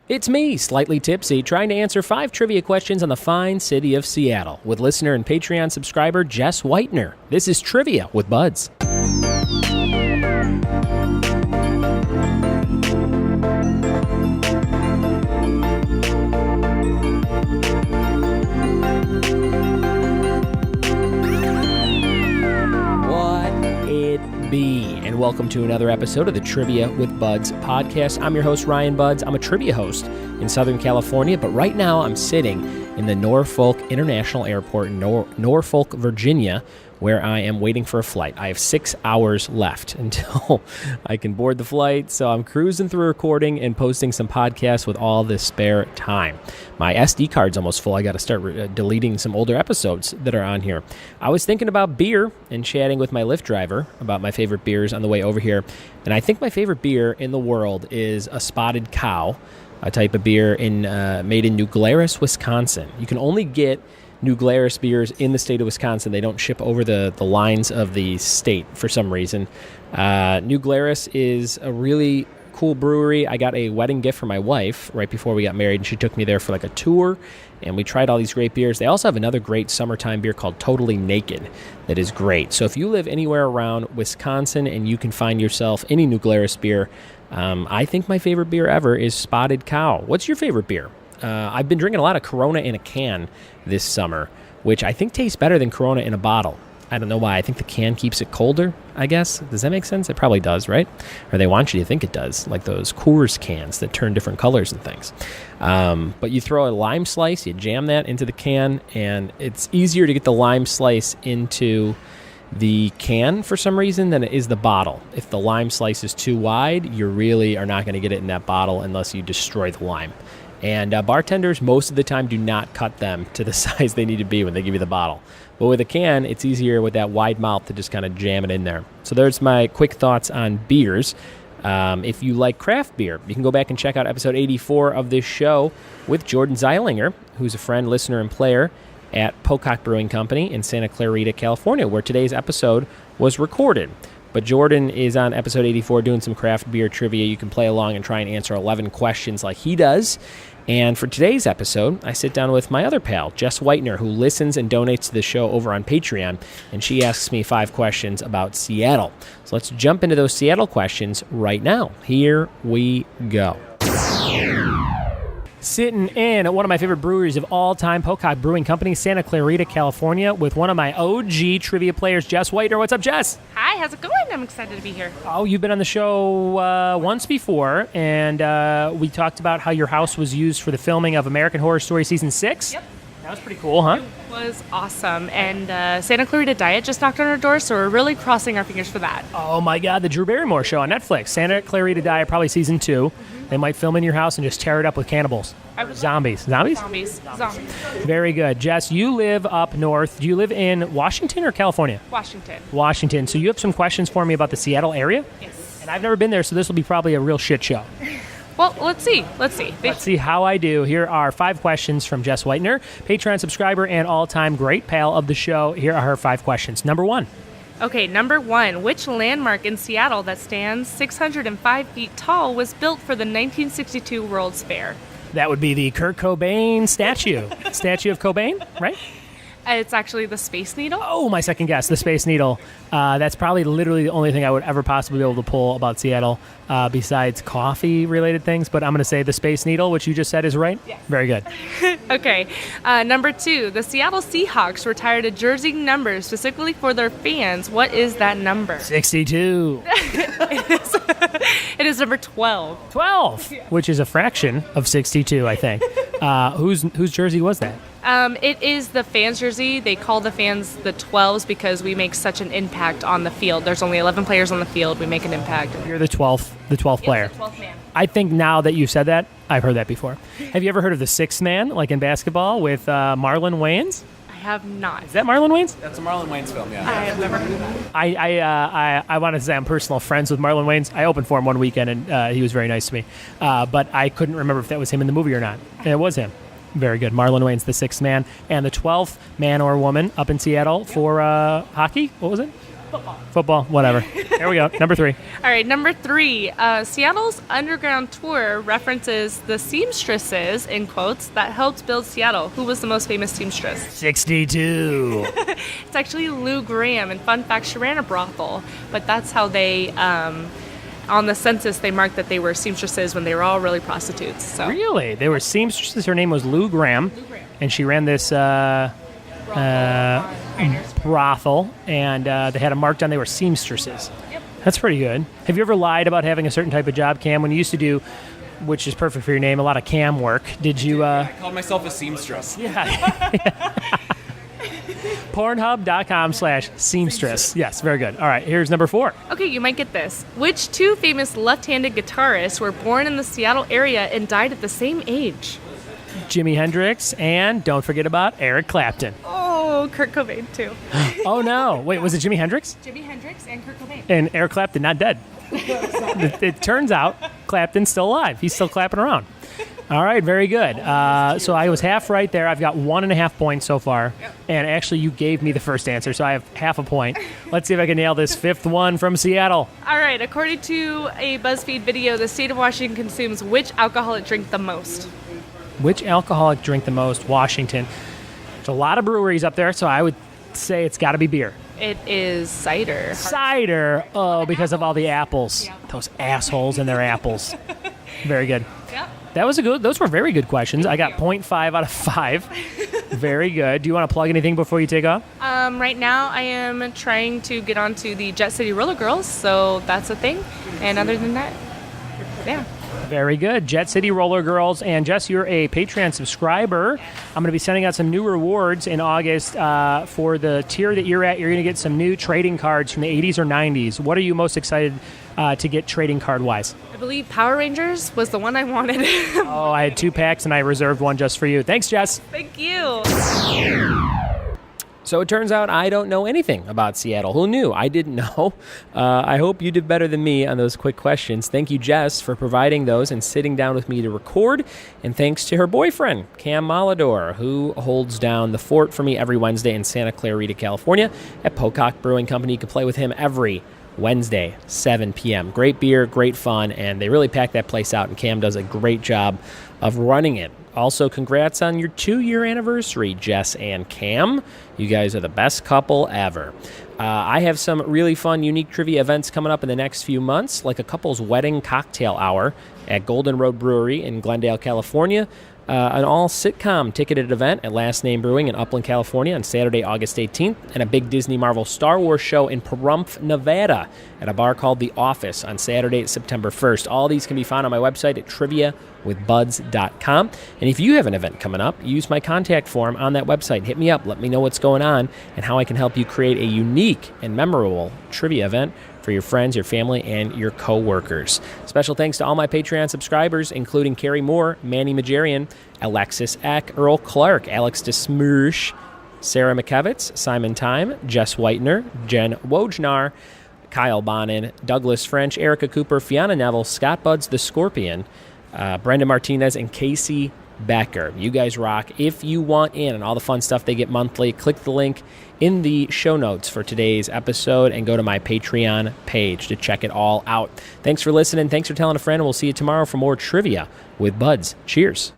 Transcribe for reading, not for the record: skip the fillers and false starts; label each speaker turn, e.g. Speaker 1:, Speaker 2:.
Speaker 1: It's me, slightly tipsy, trying to answer 5 trivia questions on the fine city of Seattle with listener and Patreon subscriber Jess Whitener. This is Trivia with Buds. And welcome to another episode of the Trivia with Buds podcast. I'm your host, Ryan Buds. I'm a trivia host in Southern California, but right now I'm sitting in the Norfolk International Airport in Norfolk, Virginia, where I am waiting for a flight. I have 6 hours left until I can board the flight, so I'm cruising through recording and posting some podcasts with all this spare time. My SD card's almost full. I got to start deleting some older episodes that are on here. I was thinking about beer and chatting with my Lyft driver about my favorite beers on the way over here, and I think my favorite beer in the world is a Spotted Cow, a type of beer made in New Glarus, Wisconsin. You can only get New Glarus beers in the state of Wisconsin. They don't ship over the lines of the state for some reason. New Glarus is a really cool brewery. I got a wedding gift for my wife right before we got married, and she took me there for like a tour, and we tried all these great beers. They also have another great summertime beer called Totally Naked that is great. So if you live anywhere around Wisconsin and you can find yourself any New Glarus beer, I think my favorite beer ever is Spotted Cow. What's your favorite beer? I've been drinking a lot of Corona in a can this summer, which I think tastes better than Corona in a bottle. I don't know why. I think the can keeps it colder, I guess. Does that make sense? It probably does, right? Or they want you to think it does, like those Coors cans that turn different colors and things. But you throw a lime slice, you jam that into the can, and it's easier to get the lime slice into the can for some reason than it is the bottle. If the lime slice is too wide, you really are not going to get it in that bottle unless you destroy the lime. And bartenders, most of the time, do not cut them to the size they need to be when they give you the bottle. But with a can, it's easier with that wide mouth to just kind of jam it in there. So there's my quick thoughts on beers. If you like craft beer, you can go back and check out episode 84 of this show with Jordan Zeilinger, who's a friend, listener, and player at Pocock Brewing Company in Santa Clarita, California, where today's episode was recorded. But Jordan is on episode 84 doing some craft beer trivia. You can play along and try and answer 11 questions like he does. And for today's episode, I sit down with my other pal, Jess Whitener, who listens and donates to the show over on Patreon, and she asks me 5 questions about Seattle. So let's jump into those Seattle questions right now. Here we go. Sitting in at one of my favorite breweries of all time, Pocock Brewing Company, Santa Clarita, California, with one of my OG trivia players, Jess Whitener. What's up, Jess?
Speaker 2: Hi, how's it going? I'm excited to be here.
Speaker 1: Oh, you've been on the show once before, and we talked about how your house was used for the filming of American Horror Story Season 6.
Speaker 2: Yep.
Speaker 1: That was pretty cool, huh?
Speaker 2: It was awesome, and Santa Clarita Diet just knocked on our door, so we're really crossing our fingers for that.
Speaker 1: Oh my God, the Drew Barrymore show on Netflix. Santa Clarita Diet, probably Season 2. Mm-hmm. They might film in your house and just tear it up with cannibals. Zombies.
Speaker 2: Zombies.
Speaker 1: Very good. Jess, you live up north. Do you live in Washington or California? Washington. So you have some questions for me about the Seattle area?
Speaker 2: Yes.
Speaker 1: And I've never been there, so this will be probably a real shit show.
Speaker 2: Well, let's see.
Speaker 1: Let's see how I do. Here are 5 questions from Jess Whitener, Patreon subscriber and all-time great pal of the show. Here are her 5 questions. Number 1.
Speaker 2: Okay, number 1. Which landmark in Seattle that stands 605 feet tall was built for the 1962 World's Fair?
Speaker 1: That would be the Kurt Cobain statue. Statue of Cobain, right?
Speaker 2: It's actually the Space Needle.
Speaker 1: Oh, my second guess, the Space Needle. That's probably literally the only thing I would ever possibly be able to pull about Seattle besides coffee-related things. But I'm going to say the Space Needle, which you just said is right.
Speaker 2: Yes.
Speaker 1: Very good.
Speaker 2: Okay. Number 2, the Seattle Seahawks retired a jersey number specifically for their fans. What is that number?
Speaker 1: 62.
Speaker 2: It is number 12.
Speaker 1: 12, which is a fraction of 62, I think. Whose jersey was that?
Speaker 2: It is the fans' jersey. They call the fans the 12s because we make such an impact on the field. There's only 11 players on the field. We make an impact.
Speaker 1: You're the 12th player.
Speaker 2: The 12th man.
Speaker 1: I think now that you've said that, I've heard that before. Have you ever heard of the 6th man, like in basketball, with Marlon Wayans?
Speaker 2: I have not.
Speaker 1: Is that Marlon Wayans?
Speaker 3: That's a Marlon Wayans film, yeah.
Speaker 2: I have never heard of that.
Speaker 1: I want to say I'm personal friends with Marlon Wayans. I opened for him one weekend, and he was very nice to me. But I couldn't remember if that was him in the movie or not. And it was him. Very good. Marlon Wayans, the 6th man, and the 12th man or woman up in Seattle for hockey. What was it? Football, whatever. There we go. Number 3.
Speaker 2: All right, number 3. Seattle's underground tour references the seamstresses, in quotes, that helped build Seattle. Who was the most famous seamstress?
Speaker 1: 62.
Speaker 2: It's actually Lou Graham. And fun fact, she ran a brothel. But that's how they, on the census, they marked that they were seamstresses when they were all really prostitutes. So.
Speaker 1: Really? They were seamstresses. Her name was Lou Graham. And she ran this brothel, and they had them marked down they were seamstresses.
Speaker 2: Yep.
Speaker 1: That's pretty good. Have you ever lied about having a certain type of job, Cam? When you used to do, which is perfect for your name, a lot of cam work, did you...
Speaker 3: I called myself a seamstress.
Speaker 1: Yeah. Pornhub.com/seamstress. Yes, very good. All right, here's number 4.
Speaker 2: Okay, you might get this. Which 2 famous left-handed guitarists were born in the Seattle area and died at the same age?
Speaker 1: Jimi Hendrix, and don't forget about Eric Clapton.
Speaker 2: Oh, Kurt Cobain, too.
Speaker 1: Oh, no. Wait, was it Jimi Hendrix?
Speaker 2: Jimi Hendrix and Kurt Cobain.
Speaker 1: And Eric Clapton, not dead. It turns out Clapton's still alive. He's still clapping around. All right, very good. So I was half right there. I've got 1.5 points so far.
Speaker 2: Yep.
Speaker 1: And actually, you gave me the first answer, so I have half a point. Let's see if I can nail this 5th one from Seattle.
Speaker 2: All right, according to a BuzzFeed video, the state of Washington consumes which alcoholic drink the most?
Speaker 1: Which alcoholic drink the most? Washington. There's a lot of breweries up there, so I would say it's got to be beer.
Speaker 2: It is cider.
Speaker 1: Cider. Oh, because of all the apples.
Speaker 2: Yeah.
Speaker 1: Those assholes and their apples. Very good.
Speaker 2: Yep.
Speaker 1: Those were very good questions. I got 0.5 out of 5. Very good. Do you want to plug anything before you take off?
Speaker 2: Right now, I am trying to get onto the Jet City Roller Girls, so that's a thing. And other than that, yeah.
Speaker 1: Very good. Jet City Roller Girls. And Jess, you're a Patreon subscriber. I'm going to be sending out some new rewards in August for the tier that you're at. You're going to get some new trading cards from the 80s or 90s. What are you most excited to get trading card-wise?
Speaker 2: I believe Power Rangers was the one I wanted.
Speaker 1: Oh, I had 2 packs, and I reserved one just for you. Thanks, Jess.
Speaker 2: Thank you.
Speaker 1: So it turns out I don't know anything about Seattle. Who knew? I didn't know. I hope you did better than me on those quick questions. Thank you, Jess, for providing those and sitting down with me to record. And thanks to her boyfriend, Cam Malador, who holds down the fort for me every Wednesday in Santa Clarita, California at Pocock Brewing Company. You can play with him every Wednesday, 7 p.m. Great beer, great fun, and they really pack that place out, and Cam does a great job of running it. Also, congrats on your 2-year anniversary, Jess and Cam. You guys are the best couple ever. I have some really fun, unique trivia events coming up in the next few months, like a couple's wedding cocktail hour at Golden Road Brewery in Glendale, California. An all-sitcom ticketed event at Last Name Brewing in Upland, California on Saturday, August 18th, and a big Disney Marvel Star Wars show in Pahrump, Nevada at a bar called The Office on Saturday, September 1st. All these can be found on my website at triviawithbuds.com. And if you have an event coming up, use my contact form on that website. Hit me up. Let me know what's going on and how I can help you create a unique and memorable trivia event for your friends, your family, and your co-workers. Special thanks to all my Patreon subscribers, including Carrie Moore, Manny Majarian, Alexis Eck, Earl Clark, Alex DeSmursh, Sarah McKevitz, Simon Time, Jess Whitener, Jen Wojnar, Kyle Bonin, Douglas French, Erica Cooper, Fiona Neville, Scott Buds the Scorpion, Brenda Martinez, and Casey Becker. You guys rock. If you want in on all the fun stuff they get monthly, click the link in the show notes for today's episode and go to my Patreon page to check it all out. Thanks for listening. Thanks for telling a friend, and we'll see you tomorrow for more Trivia with Buds. Cheers.